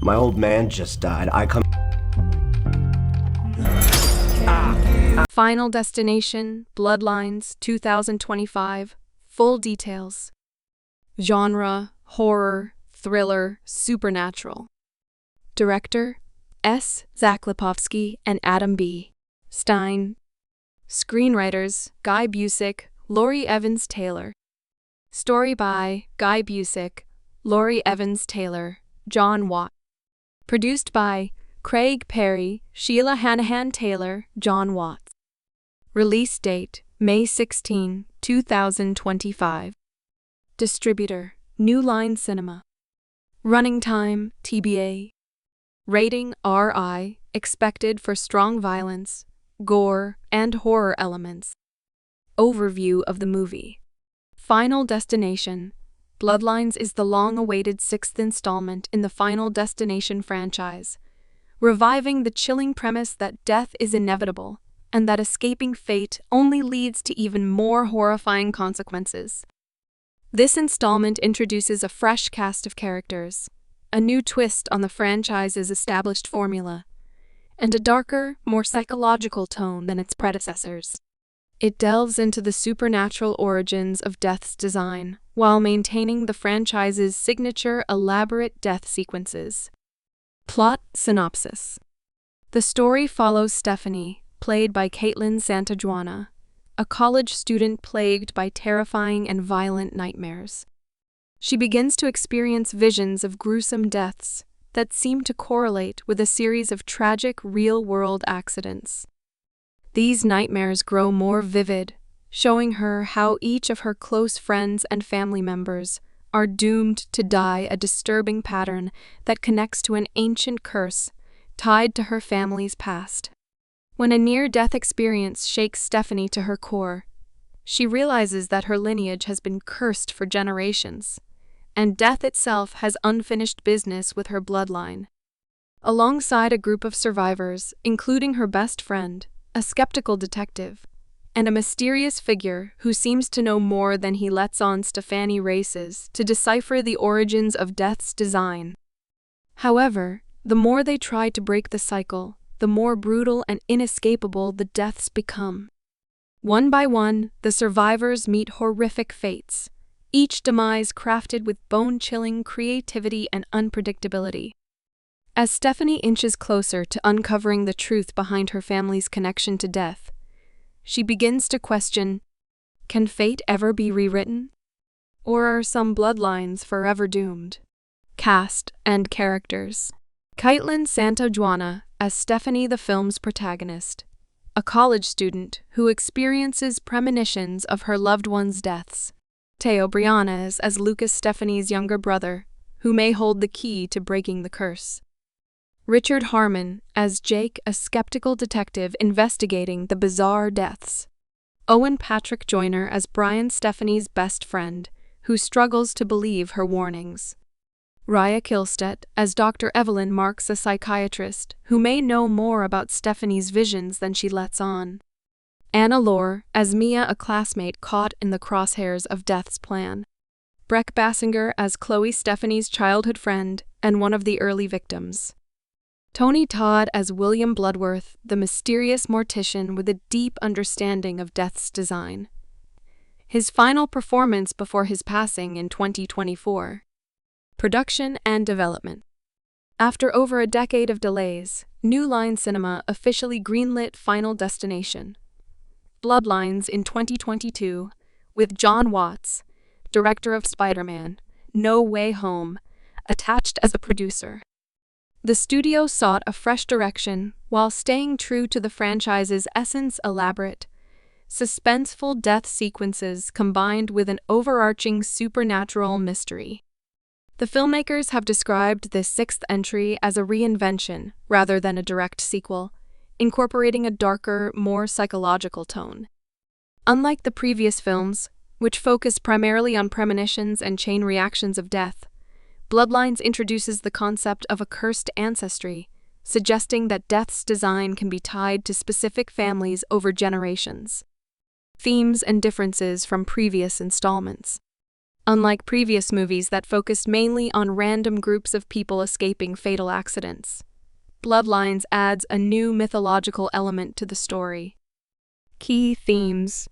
My old man just died. I come... Final Destination, Bloodlines, 2025. Full details. Genre, horror, thriller, supernatural. Director, S. Zaklipovsky and Adam B. Stein. Screenwriters, Guy Busick, Laurie Evans Taylor. Story by Guy Busick, Laurie Evans Taylor, John Watt. Produced by Craig Perry, Sheila Hanahan Taylor, John Watts. Release date, May 16, 2025. Distributor, New Line Cinema. Running time, TBA. Rating, RI, expected for strong violence, gore, and horror elements. Overview of the movie. Final Destination. Bloodlines is the long-awaited sixth installment in the Final Destination franchise, reviving the chilling premise that death is inevitable and that escaping fate only leads to even more horrifying consequences. This installment introduces a fresh cast of characters, a new twist on the franchise's established formula, and a darker, more psychological tone than its predecessors. It delves into the supernatural origins of death's design, while maintaining the franchise's signature elaborate death sequences. Plot synopsis. The story follows Stefanie, played by Kaitlyn Santa Juana, a college student plagued by terrifying and violent nightmares. She begins to experience visions of gruesome deaths that seem to correlate with a series of tragic real-world accidents. These nightmares grow more vivid, showing her how each of her close friends and family members are doomed to die, a disturbing pattern that connects to an ancient curse tied to her family's past. When a near-death experience shakes Stefanie to her core, she realizes that her lineage has been cursed for generations, and death itself has unfinished business with her bloodline. Alongside a group of survivors, including her best friend, a skeptical detective, and a mysterious figure who seems to know more than he lets on, Stefanie races to decipher the origins of death's design. However, the more they try to break the cycle, the more brutal and inescapable the deaths become. One by one, the survivors meet horrific fates, each demise crafted with bone-chilling creativity and unpredictability. As Stefanie inches closer to uncovering the truth behind her family's connection to death, she begins to question, can fate ever be rewritten? Or are some bloodlines forever doomed? Cast and characters. Kaitlyn Santa Juana as Stefanie, the film's protagonist, a college student who experiences premonitions of her loved ones' deaths. Teo Briones as Lucas, Stefanie's younger brother, who may hold the key to breaking the curse. Richard Harmon as Jake, a skeptical detective investigating the bizarre deaths. Owen Patrick Joyner as Brian, Stefanie's best friend, who struggles to believe her warnings. Raya Kilstedt as Dr. Evelyn Marks, a psychiatrist who may know more about Stefanie's visions than she lets on. Anna Lohr as Mia, a classmate caught in the crosshairs of death's plan. Breck Basinger as Chloe, Stefanie's childhood friend and one of the early victims. Tony Todd as William Bludworth, the mysterious mortician with a deep understanding of death's design. His final performance before his passing in 2024. Production and development. After over a decade of delays, New Line Cinema officially greenlit Final Destination. Bloodlines in 2022, with John Watts, director of Spider-Man, No Way Home, attached as a producer. The studio sought a fresh direction while staying true to the franchise's essence: elaborate, suspenseful death sequences combined with an overarching supernatural mystery. The filmmakers have described this sixth entry as a reinvention rather than a direct sequel, incorporating a darker, more psychological tone. Unlike the previous films, which focused primarily on premonitions and chain reactions of death, Bloodlines introduces the concept of a cursed ancestry, suggesting that death's design can be tied to specific families over generations. Themes and differences from previous installments. unlike previous movies that focused mainly on random groups of people escaping fatal accidents. Bloodlines adds a new mythological element to the story. Key themes: